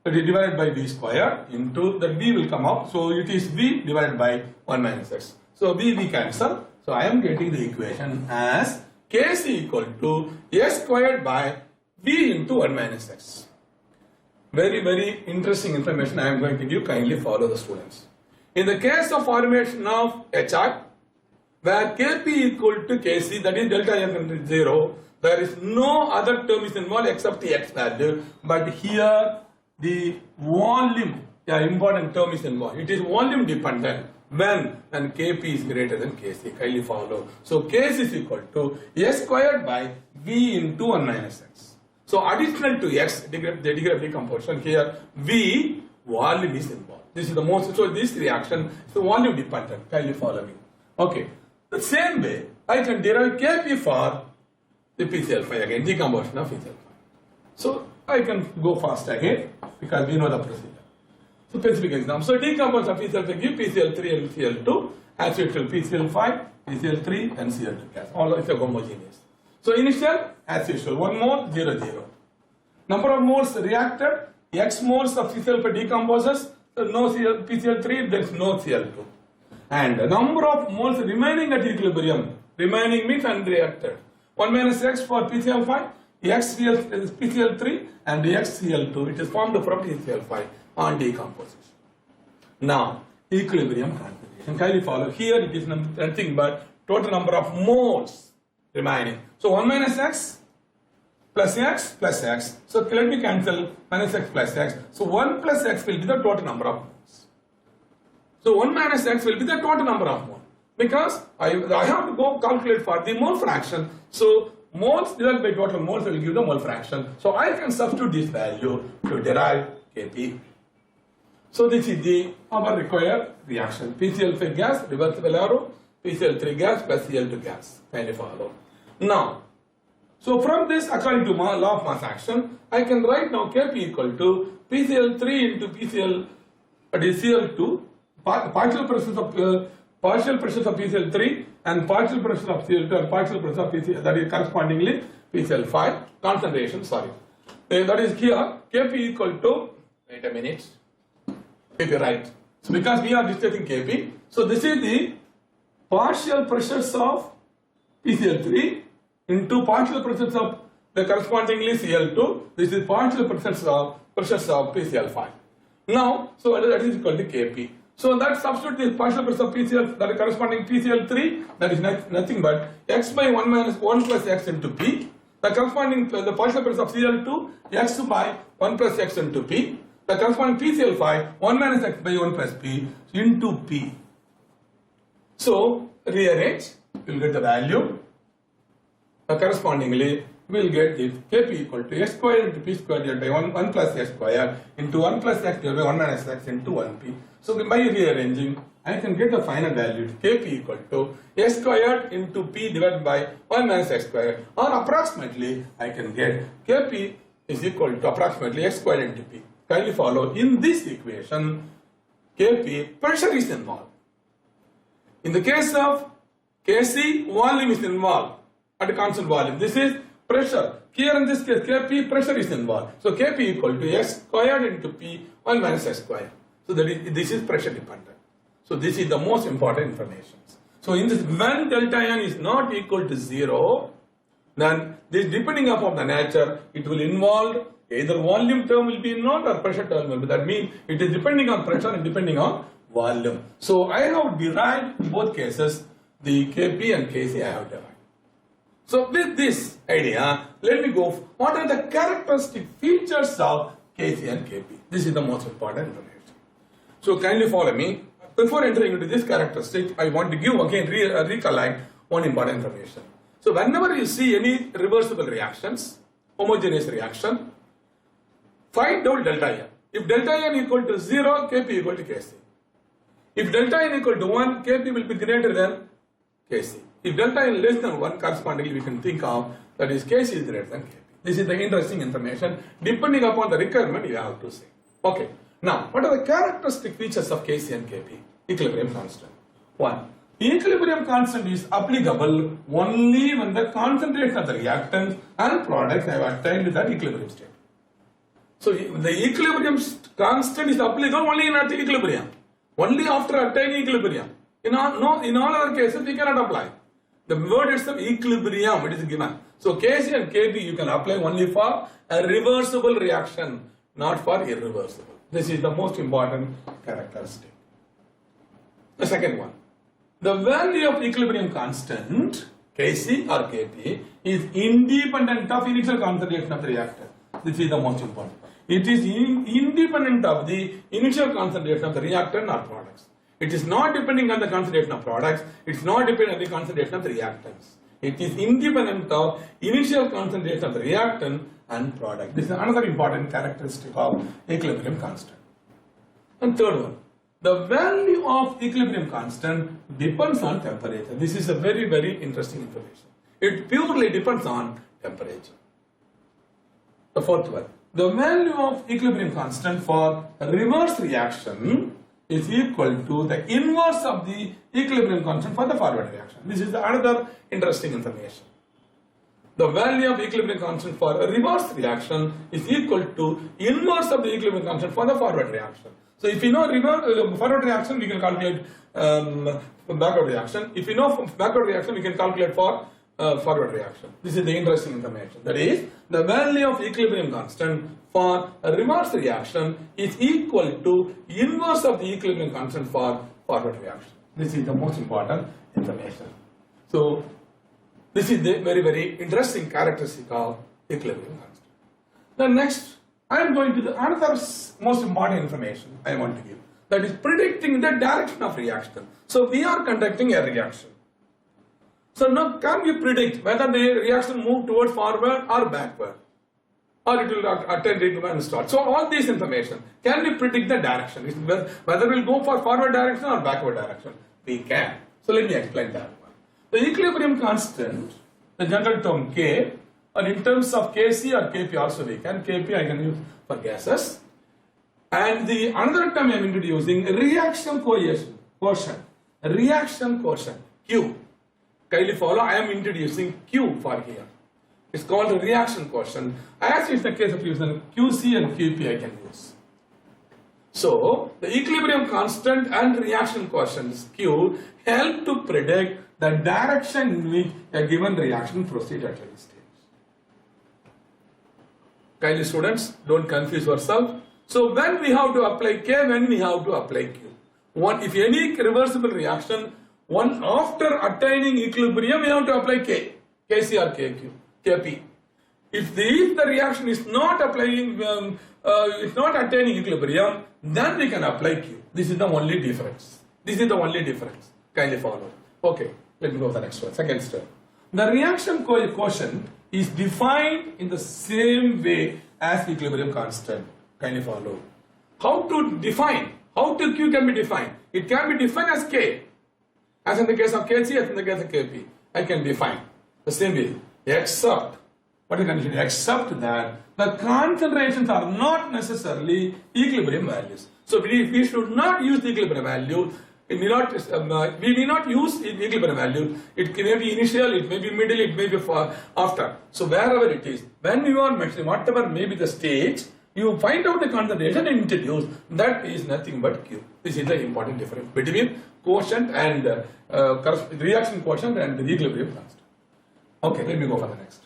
divided by V square into the V will come up. So it is V divided by 1 minus X. So V cancel. So I am getting the equation as Kc equal to S squared by V into 1 minus X. Very interesting information I am going to give. Kindly follow the students. In the case of formation of HI, where Kp equal to Kc, that is delta N is 0, there is no other term is involved except the X value, but here the volume, important term is involved. It is volume dependent when Kp is greater than Kc. Kindly follow. So Kc is equal to S squared by V into 1 minus X. So additional to X, the degree of decomposition, here V volume is involved. This is the most, so this reaction is volume dependent. Kindly follow me. Okay. The same way, I can derive Kp for the PCl5 again, decomposition of PCl5. So I can go fast again because we know the procedure. So specific example. So decomposition of PCl5 give PCl3 and Cl2 as usual PCl5, PCl3 and Cl2 gas. All is homogeneous. So initial as usual 1 mole 0 0. Number of moles reacted, X moles of PCl5 decomposes, so no PCl3, there is no Cl2. And the number of moles remaining at equilibrium, remaining means unreacted. 1 minus X for PCl5, X is PCl3 and X Cl2. It is formed from PCl5 on decomposition. Now, equilibrium concentration. Kindly follow. Here it is nothing but total number of moles remaining. So 1 minus X plus X plus X. So let me cancel minus X plus X. So 1 plus X will be the total number of moles. So 1 minus X will be the total number of moles. Because I have to go calculate for the mole fraction. So moles divided by total moles will give the mole fraction. So I can substitute this value to derive Kp. So this is our required reaction. PCl5 gas, reversible arrow, PCl3 gas plus Cl2 gas. Kindly follow. Now, so from this, according to law of mass action, I can write now Kp equal to PCl3 into PCl, that is Cl2, partial pressures of PCl3 and partial pressure of Cl2 and partial pressure of PCl, that is correspondingly PCl5 concentration, that is here Kp equal to, wait a minute, Kp right. So because we are discussing Kp, so this is the partial pressures of PCl3 into partial pressures of the correspondingly Cl2. This is partial pressures of PCl5. Now, so that is equal to Kp. So that substitute this partial pressure of PCl, that is corresponding PCl3, that is nothing but X by 1 minus 1 plus X into P. The corresponding the partial pressure of Cl2, X by 1 plus X into P. The corresponding PCl5, 1 minus X by 1 plus P into P. So rearrange, you will get the value. Correspondingly, we will get the Kp equal to X square into P square divided by 1 plus X square into 1 plus X divided by 1 minus X into 1P. So by rearranging, I can get the final value Kp equal to S squared into P divided by 1 minus X squared, or approximately I can get Kp is equal to approximately X squared into P. Kindly follow. In this equation, Kp, pressure is involved. In the case of Kc, volume is involved at a constant volume. This is pressure. Here in this case, Kp, pressure is involved. So Kp equal to S squared into P 1 minus S squared. So this is pressure dependent. So this is the most important information. So in this, when delta N is not equal to 0, then this, depending upon the nature, it will involve either volume term will be involved or pressure term will be. That means it is depending on pressure and depending on volume. So I have derived in both cases the Kp and Kc I have derived. So with this idea, let me go. What are the characteristic features of Kc and Kp? This is the most important information. So kindly follow me. Before entering into this characteristic, I want to give again recollect one important information. So whenever you see any reversible reactions, homogeneous reaction. Find out delta n. If delta n equal to 0, Kp equal to Kc. If delta n equal to 1, Kp will be greater than Kc. If delta n less than 1, correspondingly we can think of that is Kc is greater than Kp. This is the interesting information. Depending upon the requirement, you have to say. Okay. Now, what are the characteristic features of Kc and Kp? Equilibrium constant. 1. Equilibrium constant is applicable only when the concentration of the reactants and products have attained that equilibrium state. So, the equilibrium constant is applicable only in the equilibrium. Only after attaining equilibrium. In all other cases, we cannot apply. The word itself, equilibrium, it is given. So, Kc and Kp you can apply only for a reversible reaction, not for irreversible. This is the most important characteristic. The second one. The value of equilibrium constant, Kc or Kp, is independent of initial concentration of the reactor. This is the most important. It is independent of the initial concentration of the reactant or products. It is not depending on the concentration of products. It is not dependent on the concentration of the reactants. It is independent of initial concentration of the reactant and product. This is another important characteristic of equilibrium constant. And third one. The value of equilibrium constant depends on temperature. This is a very, very interesting information. It purely depends on temperature. The fourth one. The value of equilibrium constant for reverse reaction is equal to the inverse of the equilibrium constant for the forward reaction. This is another interesting information. The value of equilibrium constant for a reverse reaction is equal to inverse of the equilibrium constant for the forward reaction. So if you know forward reaction, we can calculate backward reaction. If you know backward reaction, we can calculate for forward reaction. This is the interesting information. That is, the value of equilibrium constant for a reverse reaction is equal to inverse of the equilibrium constant for forward reaction. This is the most important information. So, this is the very, very interesting characteristic of equilibrium constant. The next, I am going to the another most important information I want to give. That is predicting the direction of reaction. So, we are conducting a reaction. So now can we predict whether the reaction move toward forward or backward, or it will attend it when start. So all this information, can we predict the direction, whether we will go for forward direction or backward direction? We can. So let me explain that one. The equilibrium constant, the general term K, or in terms of Kc or Kp also we can. Kp I can use for gases. And the another term I am introducing, reaction quotient. Reaction quotient, Q. Kindly follow, I am introducing Q for here. It's called the reaction quotient. As is the case of using QC and QP I can use. So, the equilibrium constant and reaction quotient Q help to predict the direction in which a given reaction proceeds at any stage. Kindly students, don't confuse yourself. So, when we have to apply K, when we have to apply Q. If any reversible reaction, after attaining equilibrium, we have to apply K, Kc or Kq, Kp. If the reaction is not applying, it's not attaining equilibrium, then we can apply Q. This is the only difference. This is the only difference. Kindly follow. Okay, let me go to the next one. Second step. The reaction quotient is defined in the same way as equilibrium constant. Kindly follow. How to define? How to Q can be defined? It can be defined as K. As in the case of Kc, as in the case of Kp, I can define the same way, except, what is the condition? Except that the concentrations are not necessarily equilibrium values. So we should not use the equilibrium value. We need not use equilibrium value. It may be initial, it may be middle, it may be after. So wherever it is, when you are mentioning whatever may be the stage, you find out the concentration and introduce. That is nothing but Q. This is the important difference between quotient and reaction quotient and the equilibrium constant. Okay, let me go for the next.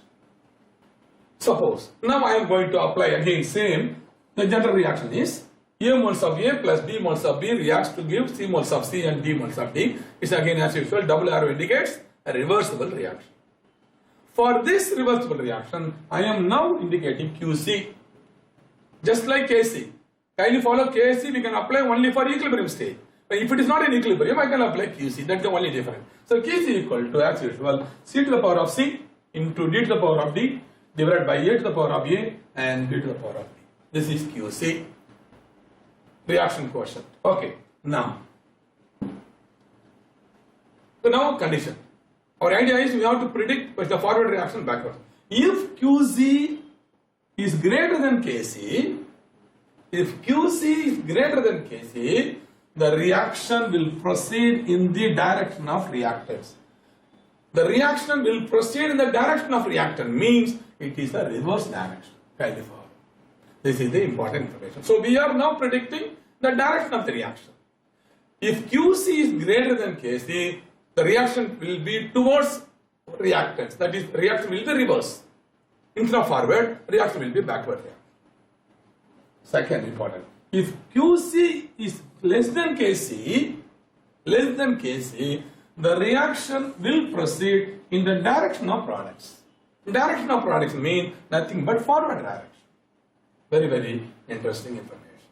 Suppose, now I am going to apply again same, the general reaction is A moles of A plus B moles of B reacts to give C moles of C and D moles of D. It's again as usual, double arrow indicates a reversible reaction. For this reversible reaction, I am now indicating QC. Just like Kc. Kindly follow Kc, we can apply only for equilibrium state. But if it is not in equilibrium, I can apply Qc. That's the only difference. So Kc equal to, as usual, C to the power of C into D to the power of D. divided by A to the power of A and B to the power of B. This is QC, reaction quotient. Okay, now, so now condition. Our idea is we have to predict the forward reaction backward. If QC is greater than KC, if QC is greater than KC, the reaction will proceed in the direction of reactants. The reaction will proceed in the direction of reactant means it is the reverse direction. Kindly follow. This is the important information. So we are now predicting the direction of the reaction. If QC is greater than KC, the reaction will be towards reactants. That is, reaction will be reverse. Instead of forward, reaction will be backward. Second important. If QC is less than KC, the reaction will proceed in the direction of products. Direction of products mean nothing but forward direction. Very, very interesting information.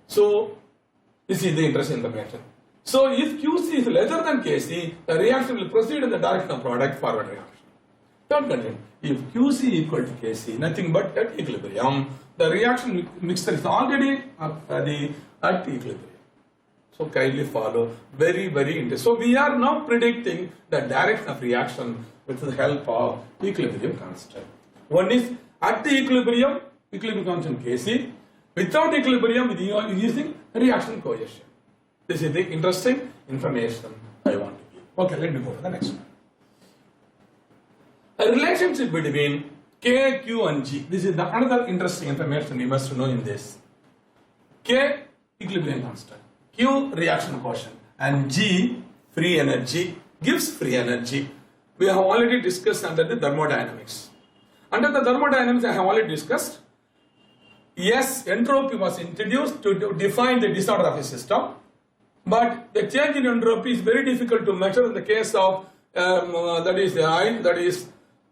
So, this is the interesting information. So, if QC is lesser than KC, the reaction will proceed in the direction of product, forward reaction. Third condition, if QC equal to KC, nothing but at equilibrium, the reaction mixture is already at equilibrium. So kindly follow, very, very interesting. So we are now predicting the direction of reaction with the help of equilibrium constant. One is at the equilibrium constant Kc. Without equilibrium, we are using reaction coefficient. This is the interesting information I want to give. Okay, let me go to the next one. A relationship between K, Q and G. This is the another interesting information you must know in this. K, equilibrium constant. Q, reaction quotient. And G, free energy, gives free energy. We have already discussed under the thermodynamics. Under the thermodynamics, I have already discussed. Yes, entropy was introduced to define the disorder of a system. But the change in entropy is very difficult to measure in the case of that is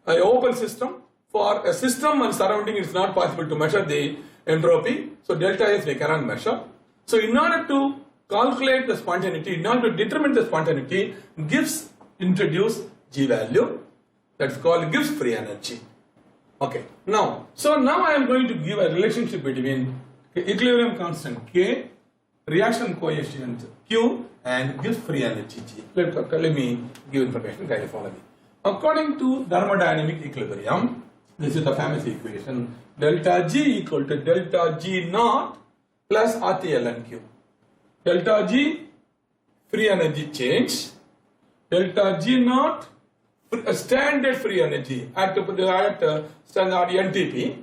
an open system. For a system and surrounding, it is not possible to measure the entropy. So delta S we cannot measure. So in order to calculate the spontaneity, in order to determine the spontaneity, Gibbs introduced G value. That's called Gibbs free energy. Okay. Now I am going to give a relationship between equilibrium constant K, reaction coefficient Q, and Gibbs free energy G. Let me give information. Kindly follow me. According to thermodynamic equilibrium, this is the famous equation, delta G equal to delta G naught plus RT ln Q. Delta G, free energy change, delta G naught, standard free energy at standard NTP,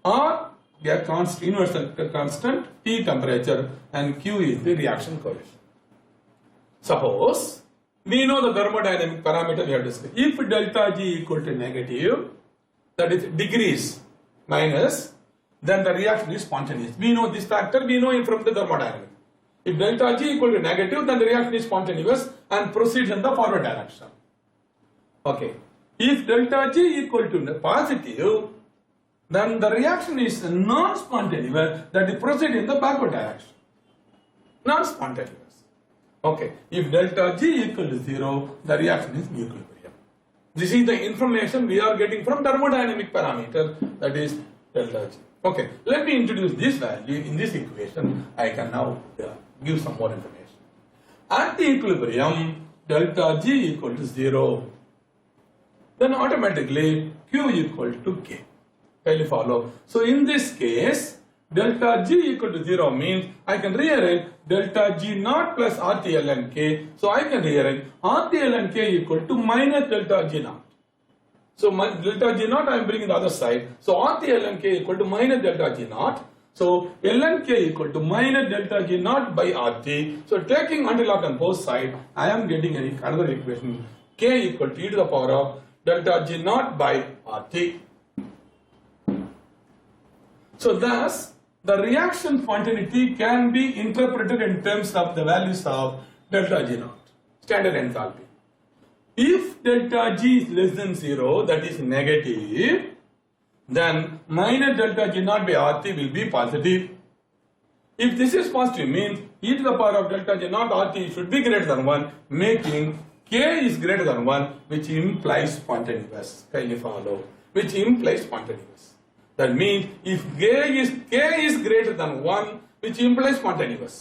or universal constant T temperature, and Q is the reaction coefficient. Suppose we know the thermodynamic parameter we have discussed. If delta G equal to negative, that is degrees minus, then the reaction is spontaneous. We know this factor, we know it from the thermodynamics. If delta G equal to negative, then the reaction is spontaneous and proceeds in the forward direction. Okay. If delta G equal to positive, then the reaction is non-spontaneous, that it proceeds in the backward direction. Non-spontaneous. Okay. If delta G equal to 0, the reaction is equilibrium. This is the information we are getting from thermodynamic parameter, that is delta G. Okay, let me introduce this value in this equation. I can now give some more information. At the equilibrium, delta G equal to 0, then automatically Q equal to K. Can you follow? So in this case, delta G equal to 0 means I can rearrange delta G naught plus RT ln K. So I can rearrange RT ln K equal to minus delta G naught. So delta G naught I am bringing the other side. So RT ln K equal to minus delta G naught. So ln K equal to minus delta G naught by RT. So taking antilog on both sides, I am getting another equation. K equal to e to the power of delta G naught by RT. So thus, the reaction spontaneity can be interpreted in terms of the values of delta G naught, standard enthalpy. If delta G is less than 0, that is negative, then minus delta G naught by RT will be positive. If this is positive, means e to the power of delta G naught RT should be greater than 1, making K is greater than 1, which implies spontaneous. Can you follow? which implies spontaneous. That means if k is greater than 1, which implies spontaneous.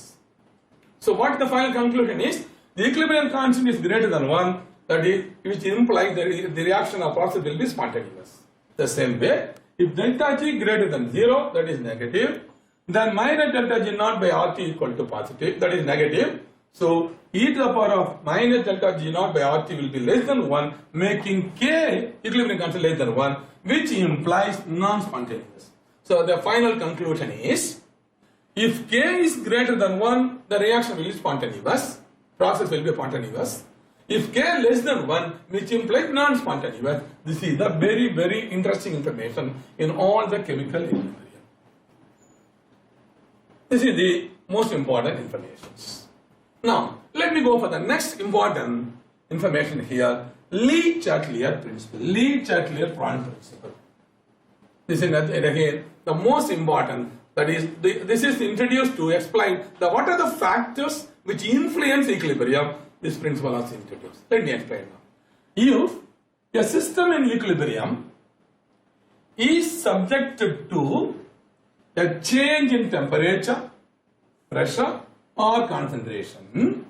So what the final conclusion is, the equilibrium constant is greater than 1, that is, which implies that the reaction or process will be spontaneous. The same way, if delta G greater than 0, that is negative, then minus delta G naught by RT equal to positive, that is negative. So e to the power of minus delta G naught by RT will be less than 1, making K equilibrium constant less than 1, which implies non-spontaneous. So the final conclusion is, if K is greater than 1, the reaction will be spontaneous, process will be spontaneous. If K less than 1, which implies non-spontaneous. This is the very, very interesting information in all the chemical equilibrium. This is the most important information. Now, let me go for the next important information here. Lee-Chatelier principle. Lee-Chatelier-Prawn principle. This is again the most important. That is, this is introduced to explain what are the factors which influence equilibrium. This principle was introduced. Let me explain now. If a system in equilibrium is subjected to a change in temperature, pressure or concentration,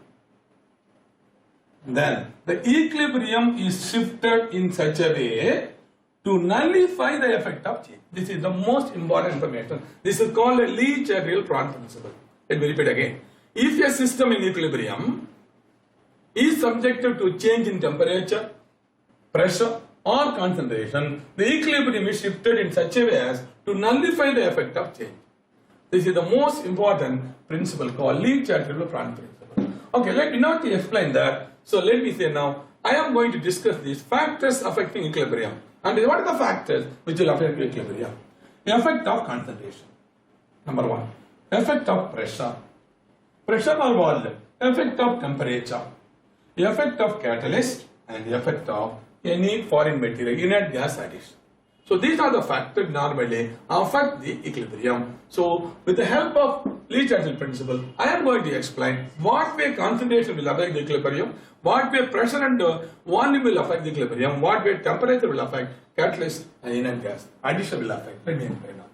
then the equilibrium is shifted in such a way to nullify the effect of change. This is the most important information. This is called a Lee-Chatelier-Prawn principle. Let me repeat again. If a system in equilibrium is subjected to change in temperature, pressure or concentration, the equilibrium is shifted in such a way as to nullify the effect of change. This is the most important principle called Lee-Chatelier-Prawn principle. Okay, let me not explain that. So let me say now, I am going to discuss these factors affecting equilibrium. And what are the factors which will affect equilibrium? The effect of concentration. Number 1. Effect of pressure. Pressure or volume. Effect of temperature. The effect of catalyst and the effect of any foreign material, inert gas addition. So these are the factors normally affect the equilibrium. So with the help of Lee-Chatelier principle, I am going to explain what way concentration will affect the equilibrium, what way pressure and volume will affect the equilibrium, what way temperature will affect catalyst and inert gas addition will affect. Let me explain now.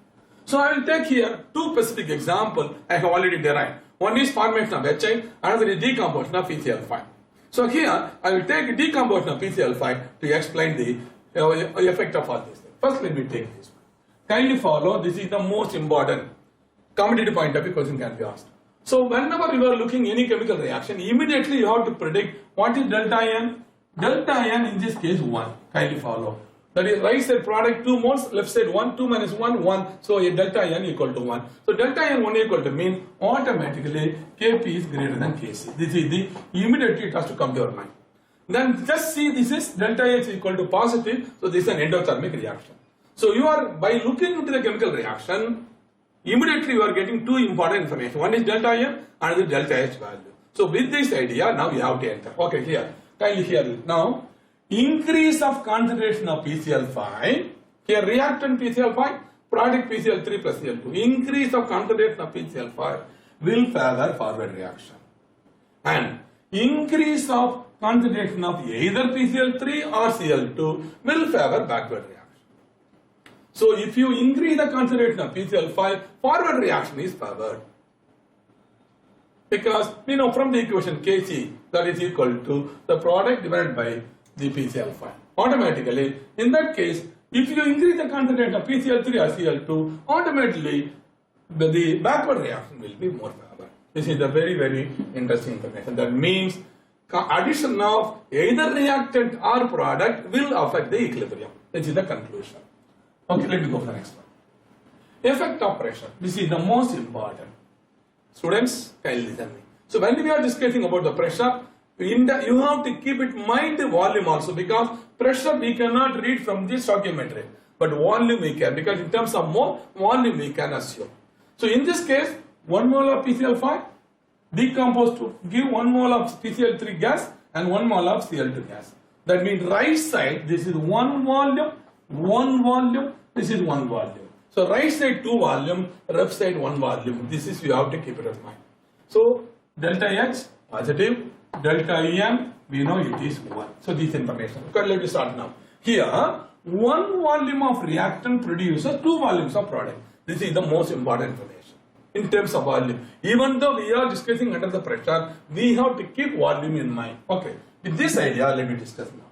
So I will take here two specific examples I have already derived. One is formation of HI, another is decomposition of PCl5. So here I will take decomposition of PCl5 to explain the effect of all these things. First let me take this one. Kindly follow, this is the most important commodity point of view question can be asked. So whenever you are looking any chemical reaction, immediately you have to predict what is delta N. Delta N in this case 1. Kindly follow. That is right side product 2 moles, left side 1, 2 minus 1, 1. So a delta N equal to 1. So delta N 1 equal to mean automatically Kp is greater than Kc. This is the immediately it has to come to your mind. Then just see this is delta H equal to positive. So this is an endothermic reaction. So you are, by looking into the chemical reaction, immediately you are getting two important information. One is delta N, another delta H value. So with this idea, now you have to enter. Okay, here, kindly hear now. Increase of concentration of PCl5, here reactant PCl5, product PCl3 plus Cl2. Increase of concentration of PCl5 will favor forward reaction. And increase of concentration of either PCl3 or Cl2 will favor backward reaction. So if you increase the concentration of PCl5, forward reaction is favored. Because we know from the equation Kc that is equal to the product divided by the PCl5. Automatically, in that case, if you increase the concentration of PCl3 or Cl2, automatically the backward reaction will be more favored. This is the very, very interesting information. That means addition of either reactant or product will affect the equilibrium. This is the conclusion. Okay, let me go for the next one. Effect of pressure. This is the most important. Students, kindly listen me. So when we are discussing about the pressure, you have to keep in mind the volume also, because pressure we cannot read from the stoichiometry, but volume we can, because in terms of mole, volume we can assume. So in this case, 1 mole of PCl5 decomposed to give 1 mole of PCl3 gas and 1 mole of Cl2 gas. That means right side, this is 1 volume, this is 1 volume. So right side 2 volume, left side 1 volume. This is you have to keep it in mind. So delta H positive, delta En we know it is 1. So this information. Okay, let me start now. Here one volume of reactant produces 2 volumes of product. This is the most important information in terms of volume. Even though we are discussing under the pressure, we have to keep volume in mind. Okay, with this idea, let me discuss now.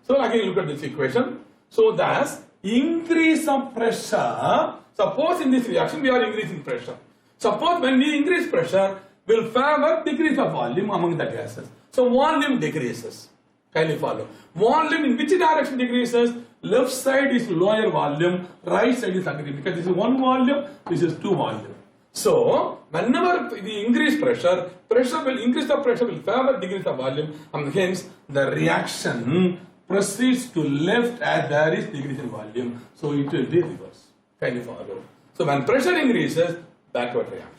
So again, look at this equation. So thus, increase of pressure, suppose in this reaction we are increasing pressure. Suppose when we increase pressure, will favor decrease of volume among the gases. So volume decreases. Kindly follow. Volume in which direction decreases? Left side is lower volume, right side is higher, because this is 1 volume, this is 2 volume. So whenever we increase pressure, increase the pressure will favor decrease of volume, and hence the reaction proceeds to left as there is decrease in volume. So it will be reverse. Kindly follow. So when pressure increases, backward reaction.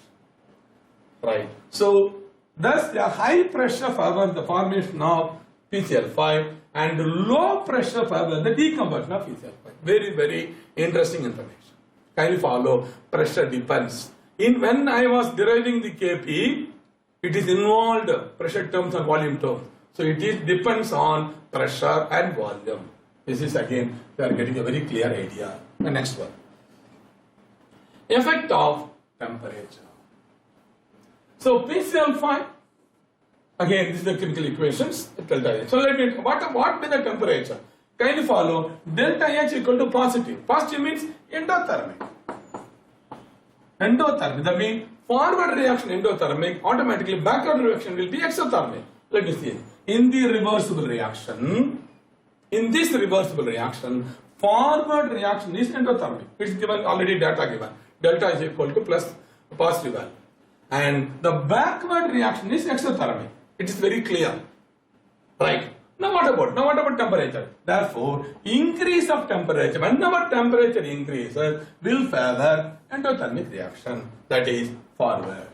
Right. So thus the high pressure favors the formation of PCl5 and low pressure favors the decomposition of PCl5. Very, very interesting information. Kindly follow. Pressure depends. When I was deriving the Kp, it is involved pressure terms and volume terms. So it depends on pressure and volume. This is again, we are getting a very clear idea. The next one. Effect of temperature. So PCl5, again this is the chemical equations, delta H. So let me, what be the temperature? Kindly follow, delta H equal to positive. Positive means endothermic. Endothermic, that means forward reaction endothermic, automatically backward reaction will be exothermic. Let me see. In the reversible reaction, in this reversible reaction, forward reaction is endothermic. It's given already data given. Delta is equal to plus positive value. And the backward reaction is exothermic. It is very clear. Right. Now what about temperature? Therefore, increase of temperature, whenever temperature increases, will favor endothermic reaction, that is forward.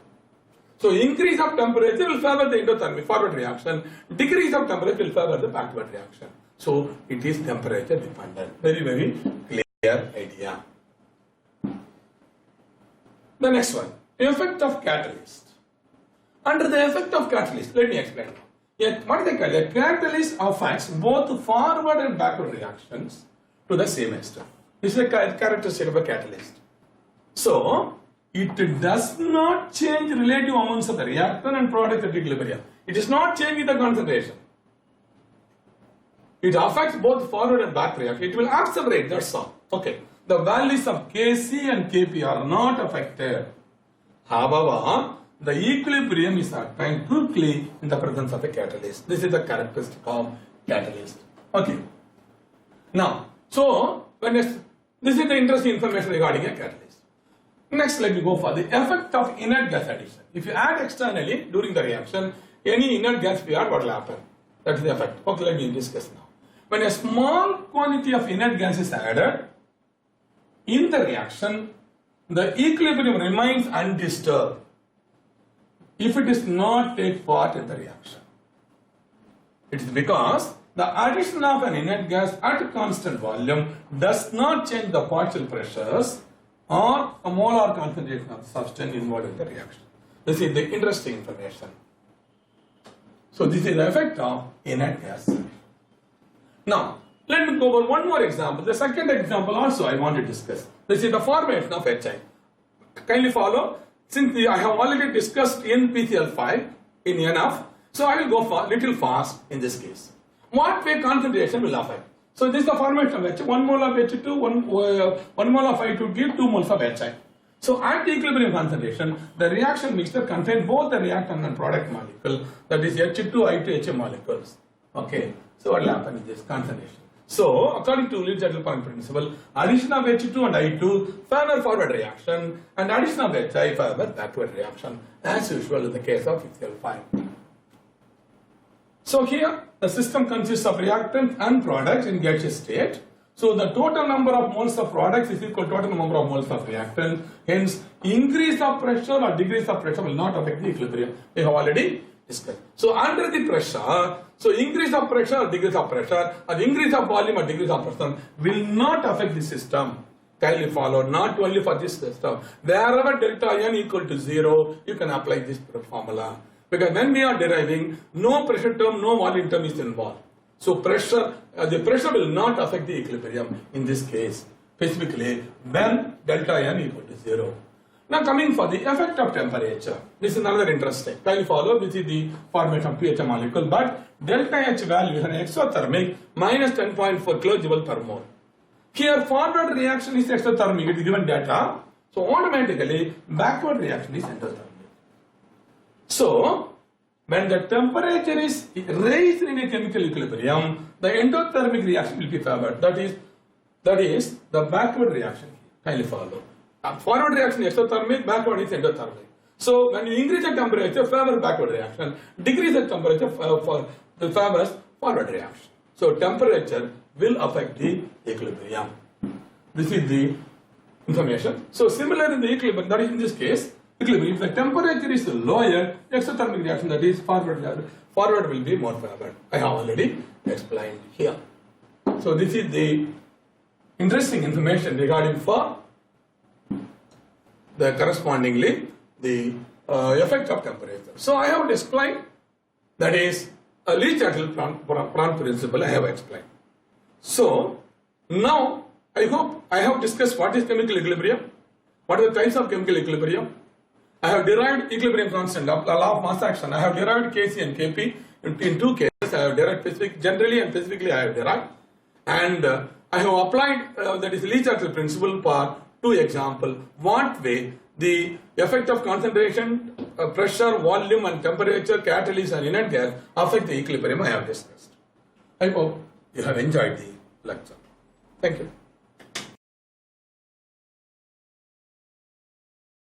So increase of temperature will favor the endothermic forward reaction, decrease of temperature will favor the backward reaction. So it is temperature dependent. Very, very clear idea. The next one, effect of catalyst. Under the effect of catalyst, let me explain. What they call a catalyst affects both forward and backward reactions to the same extent. This is a characteristic of a catalyst. So it does not change relative amounts of the reactant and product at equilibrium. It is not changing the concentration. It affects both forward and back reaction. It will accelerate, that's all. Okay. The values of Kc and Kp are not affected. However, the equilibrium is attained quickly in the presence of a catalyst. This is the characteristic of catalyst. Okay. Now, so this is the interesting information regarding a catalyst. Next, let me go for the effect of inert gas addition. If you add externally during the reaction, any inert gas we add, what will happen? That is the effect. Okay, let me discuss now. When a small quantity of inert gas is added in the reaction, the equilibrium remains undisturbed if it does not take part in the reaction. It is because the addition of an inert gas at a constant volume does not change the partial pressures or a molar concentration of the substance involved in the reaction. This is the interesting information. So this is the effect of inert gas. Now, let me go over one more example. The second example also I want to discuss. This is the formation of HI. Kindly follow. Since I have already discussed in PCl5 in NF, so I will go little fast in this case. What way concentration will affect? So this is the formation of HI. 1 mole of H2, 1 mole of I2 give 2 moles of HI. So at the equilibrium concentration, the reaction mixture contains both the reactant and product molecule, that is H2, I2, HA molecules. Okay. So what will happen in this concentration? So according to Lewis-Point principle, addition of H2 and I2 favor forward reaction and addition of HI favor backward reaction, as usual in the case of PCl5. So here the system consists of reactants and products in gaseous state. So the total number of moles of products is equal to total number of moles of reactants. Hence, increase of pressure or decrease of pressure will not affect the equilibrium. We have already discussed. So under the pressure, so increase of pressure or decrease of pressure, or increase of volume or decrease of pressure will not affect the system. Kindly follow, not only for this system. Wherever delta N equal to 0, you can apply this formula. Because when we are deriving, no pressure term, no volume term is involved. So the pressure will not affect the equilibrium in this case, specifically when delta n equal to 0. Now coming for the effect of temperature, this is another interesting. Kindly follow, this is the formation of pH molecule, but delta H value is an exothermic minus 10.4 kilojoule per mole. Here forward reaction is exothermic, it is given data, so automatically backward reaction is endothermic. So when the temperature is raised in a chemical equilibrium, the endothermic reaction will be favored. That is the backward reaction. Kindly follow. Forward reaction is exothermic, backward is endothermic. So when you increase the temperature, favors backward reaction. Decrease the temperature, favors forward reaction. So temperature will affect the equilibrium. This is the information. So similar in the equilibrium, that is in this case, equilibrium, if the temperature is lower, exothermic reaction, that is forward will be more favored. I have already explained here. So this is the interesting information regarding for the correspondingly the effect of temperature. So I have explained, that is a Lee-Chatterjee principle I have explained. So now I hope I have discussed what is chemical equilibrium, what are the types of chemical equilibrium. I have derived equilibrium constant, law of mass action. I have derived Kc and Kp. In two cases I have derived generally and specifically I have derived. And I have applied that is Lee-Chatterjee principle for two examples. What way the effect of concentration, pressure, volume and temperature, catalyst and inert gas affect the equilibrium I have discussed. I hope you have enjoyed the lecture. Thank you.